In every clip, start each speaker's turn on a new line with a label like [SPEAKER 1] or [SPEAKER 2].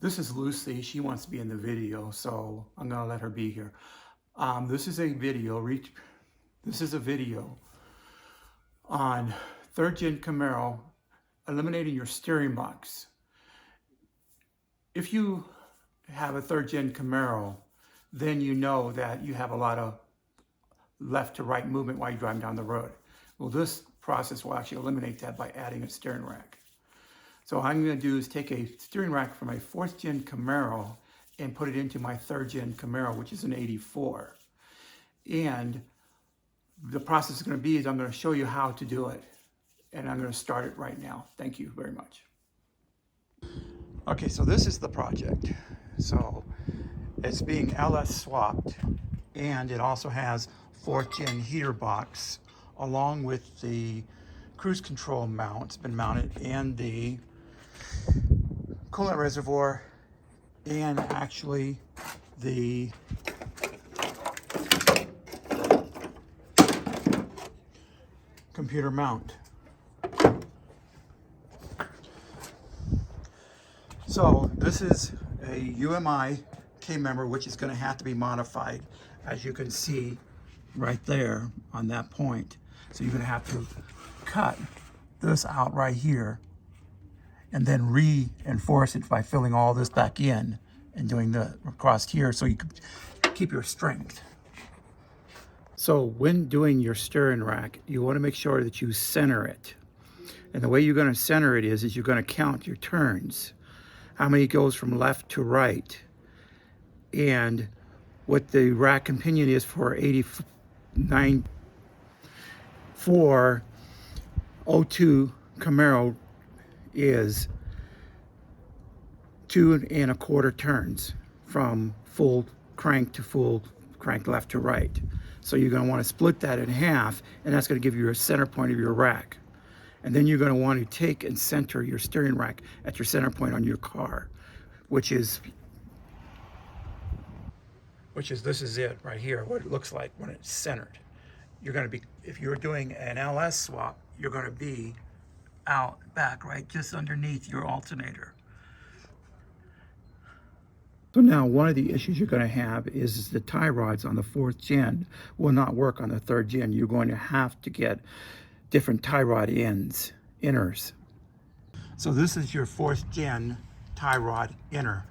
[SPEAKER 1] This is Lucy. She wants to be in the video, so I'm gonna let her be here. This is a video. This is a video on third-gen Camaro eliminating your steering box. If you have a third-gen Camaro, then you know that you have a lot of left to right movement while you're driving down the road. Well, this process will actually eliminate that by adding a steering rack. So what I'm going to do is take a steering rack from a 4th-gen Camaro and put it into my 3rd-gen Camaro, which is an 84. And the process is going to be is I'm going to show you how to do it. And I'm going to start it right now. Thank you very much. Okay, so this is the project. So it's being LS swapped, and it also has 4th-gen heater box along with the cruise control mount. It's been mounted, and the coolant reservoir, and actually the computer mount. So this is a UMI K-member, which is going to have to be modified, as you can see right there on that point. So you're going to have to cut this out right here and then reinforce it by filling all this back in and doing the across here so you can keep your strength. So when doing your steering rack, you want to make sure that you center it. And the way you're going to center it is you're going to count your turns, how many goes from left to right, and what the rack and pinion is for 89 for 02 Camaro is 2 1/4 turns from full crank to full crank left to right. So you're going to want to split that in half, and that's going to give you a center point of your rack. And then you're going to want to take and center your steering rack at your center point on your car, which is this is it right here, what it looks like when it's centered. You're going to be, if you're doing an LS swap, you're going to be out back right just underneath your alternator. So now one of the issues you're going to have is the tie rods on the 4th-gen will not work on the 3rd-gen. You're going to have to get different tie rod inners. So this is your 4th-gen tie rod inner.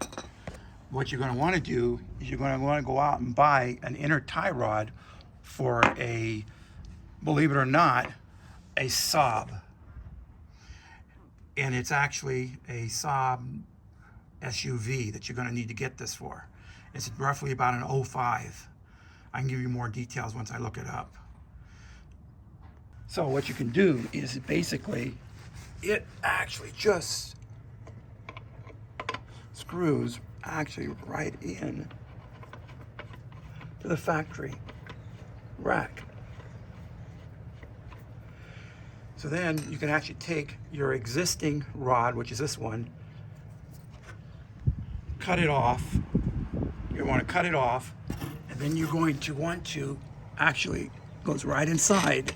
[SPEAKER 1] What you're going to want to do is you're going to want to go out and buy an inner tie rod for a, believe it or not, a Saab. And it's actually a Saab SUV that you're going to need to get this for. It's roughly about an 05. I can give you more details once I look it up. So what you can do is basically, it actually just screws actually right in to the factory rack. So then you can actually take your existing rod, which is this one, cut it off. You want to cut it off, and then you're going to want to actually goes right inside.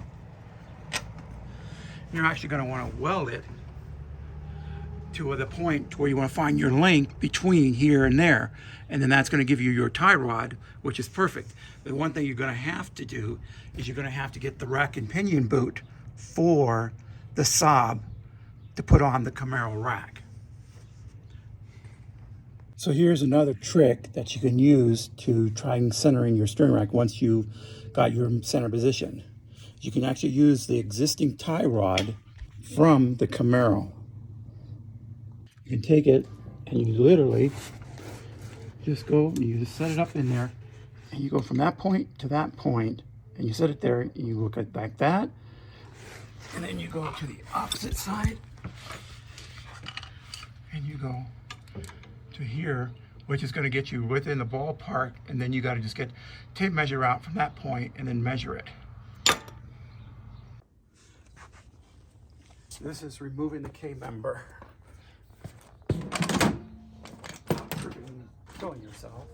[SPEAKER 1] You're actually going to want to weld it to the point where you want to find your length between here and there, and then that's going to give you your tie rod, which is perfect. The one thing you're going to have to do is you're going to have to get the rack and pinion boot for the Saab to put on the Camaro rack. So here's another trick that you can use to try and centering your steering rack once you've got your center position. You can actually use the existing tie rod from the Camaro. You can take it and you literally just go and you just set it up in there, and you go from that point to that point, and you set it there, and you look at like that, and then you go to the opposite side and you go to here, which is going to get you within the ballpark, and then you got to just get tape measure out from that point and then measure it. This is removing the K-member. Killing yourself.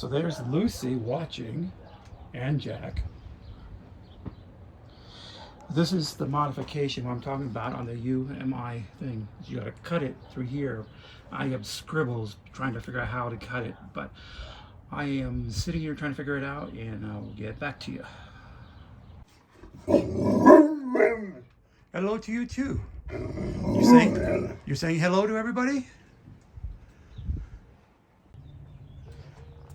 [SPEAKER 1] So there's Lucy watching, and Jack. This is the modification I'm talking about on the UMI thing. You got to cut it through here. I have scribbles trying to figure out how to cut it, but I am sitting here trying to figure it out, and I'll get back to you. Hello to you too. You're saying hello to everybody?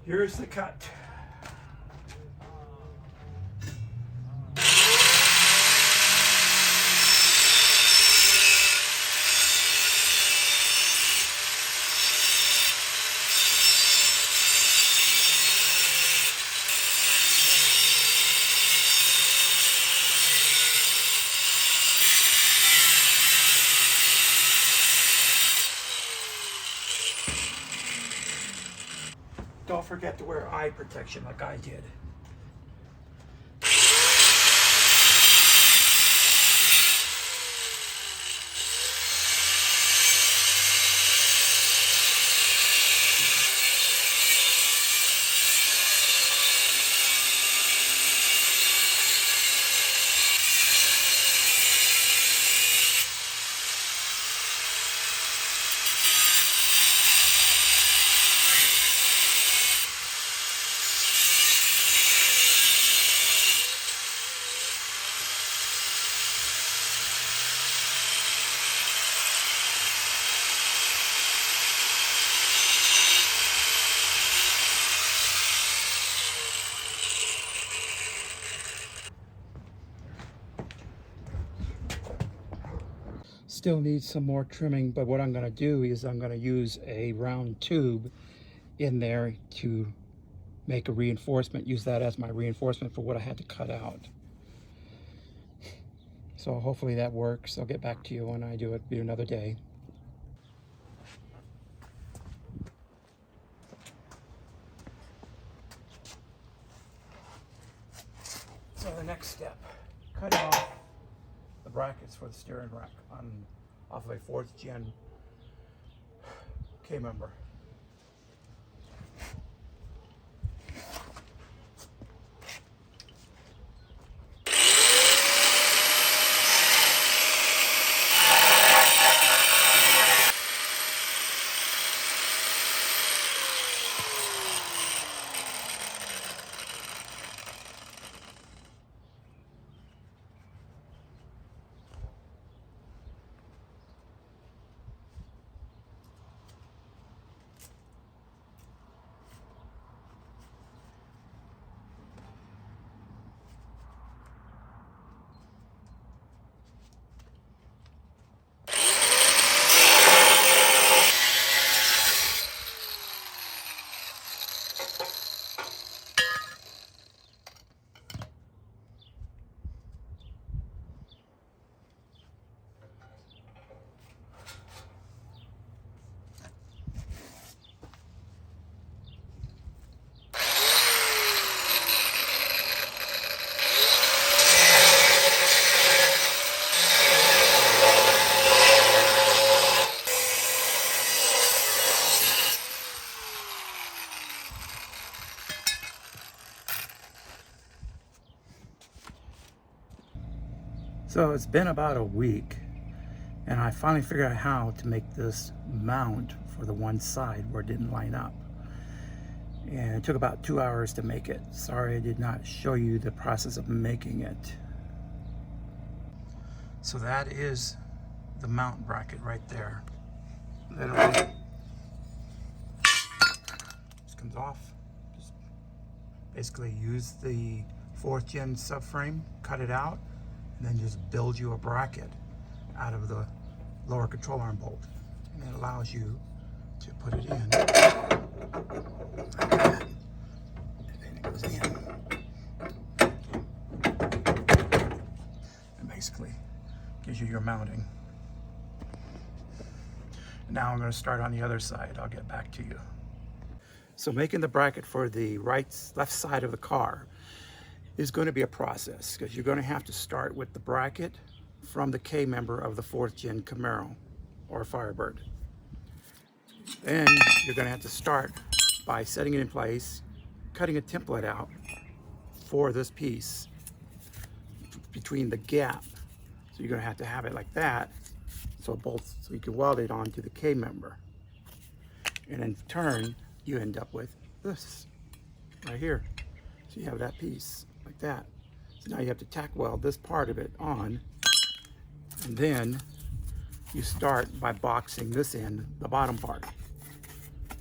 [SPEAKER 1] Here's the cut. Don't forget to wear eye protection like I did. Still needs some more trimming, but what I'm going to do is I'm going to use a round tube in there to make a reinforcement, use that as my reinforcement for what I had to cut out. So hopefully that works. I'll get back to you when I do it. Be another day. So the next step, cut off the brackets for the steering rack off of a 4th gen K-member. So it's been about a week, and I finally figured out how to make this mount for the one side where it didn't line up. And it took about 2 hours to make it. Sorry I did not show you the process of making it. So that is the mount bracket right there. Literally just comes off. Just basically use the 4th gen subframe, cut it out, and then just build you a bracket out of the lower control arm bolt. And it allows you to put it in like that. And then it goes in. And basically gives you your mounting. Now I'm going to start on the other side. I'll get back to you. So making the bracket for the left side of the car is going to be a process, because you're going to have to start with the bracket from the K member of the 4th gen Camaro or Firebird. Then you're going to have to start by setting it in place, cutting a template out for this piece between the gap. So you're going to have it like that, so you can weld it onto the K member. And in turn, you end up with this right here. So you have that piece like that. So now you have to tack weld this part of it on, and then you start by boxing this in, the bottom part,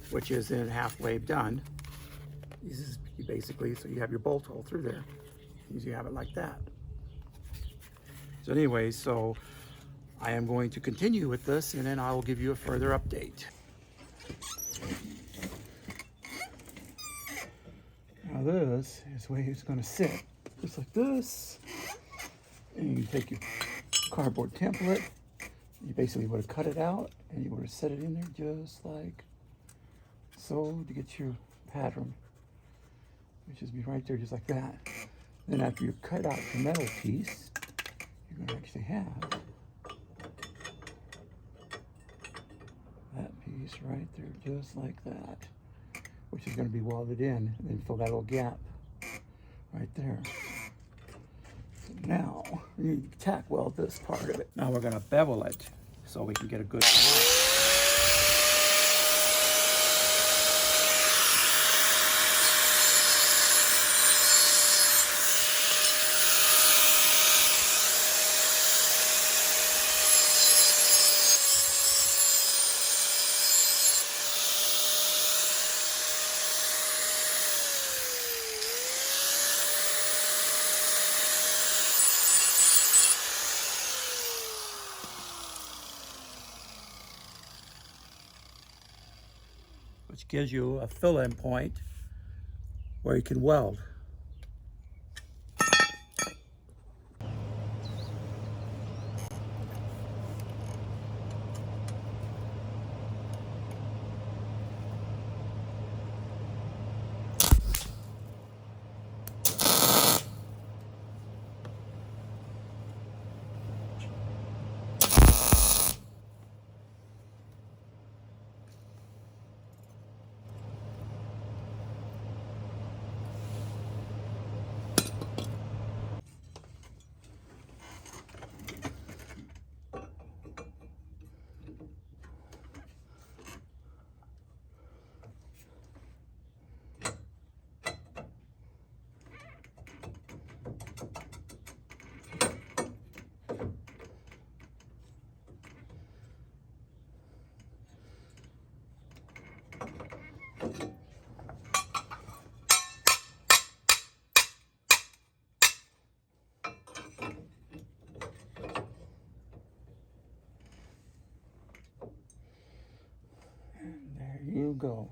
[SPEAKER 1] which is then halfway done. This is basically, so you have your bolt hole through there. You have it like that. So anyway, so I am going to continue with this, and then I will give you a further update. Now this is the way it's going to sit, just like this. And you take your cardboard template, you basically would have cut it out, and you would have set it in there just like so to get your pattern, which is be right there just like that. Then after you cut out the metal piece, you're going to actually have that piece right there just like that, which is going to be welded in, and then fill that little gap right there. So now we need to tack weld this part of it. Now we're going to bevel it so we can get a good line. Which gives you a fill-in point where you can weld. There you go.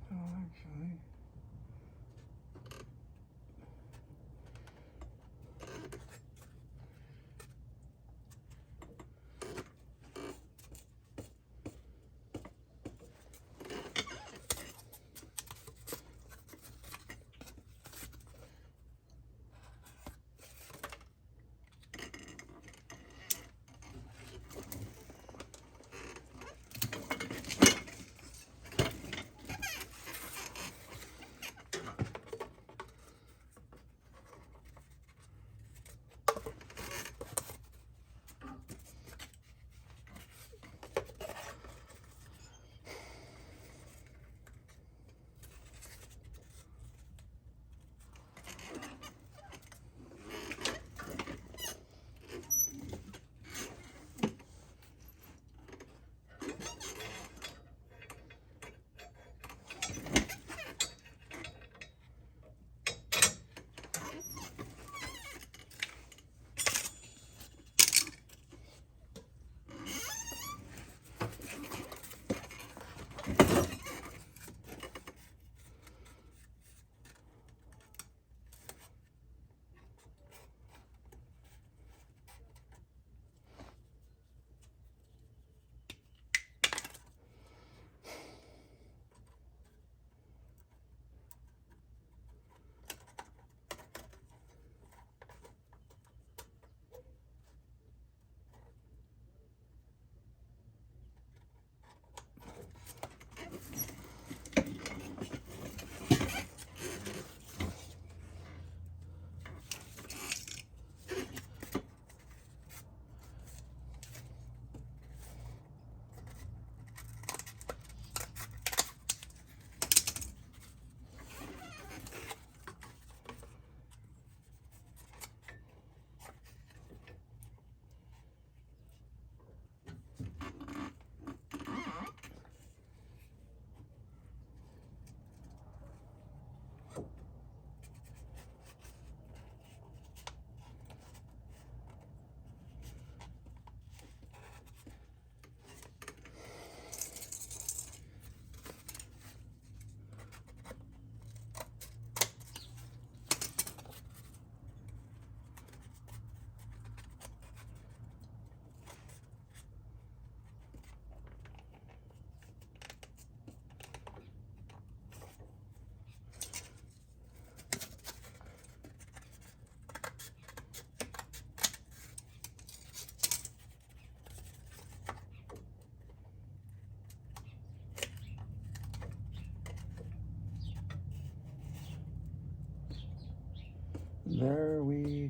[SPEAKER 1] So actually,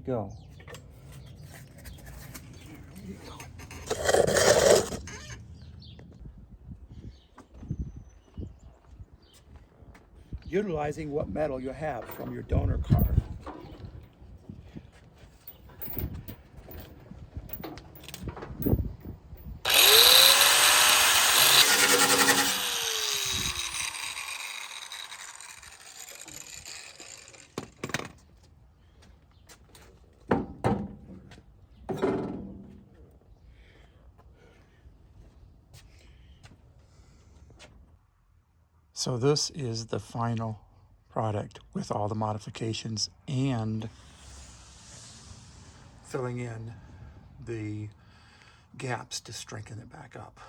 [SPEAKER 1] it go? Utilizing what metal you have from your donor card. So this is the final product with all the modifications and filling in the gaps to strengthen it back up.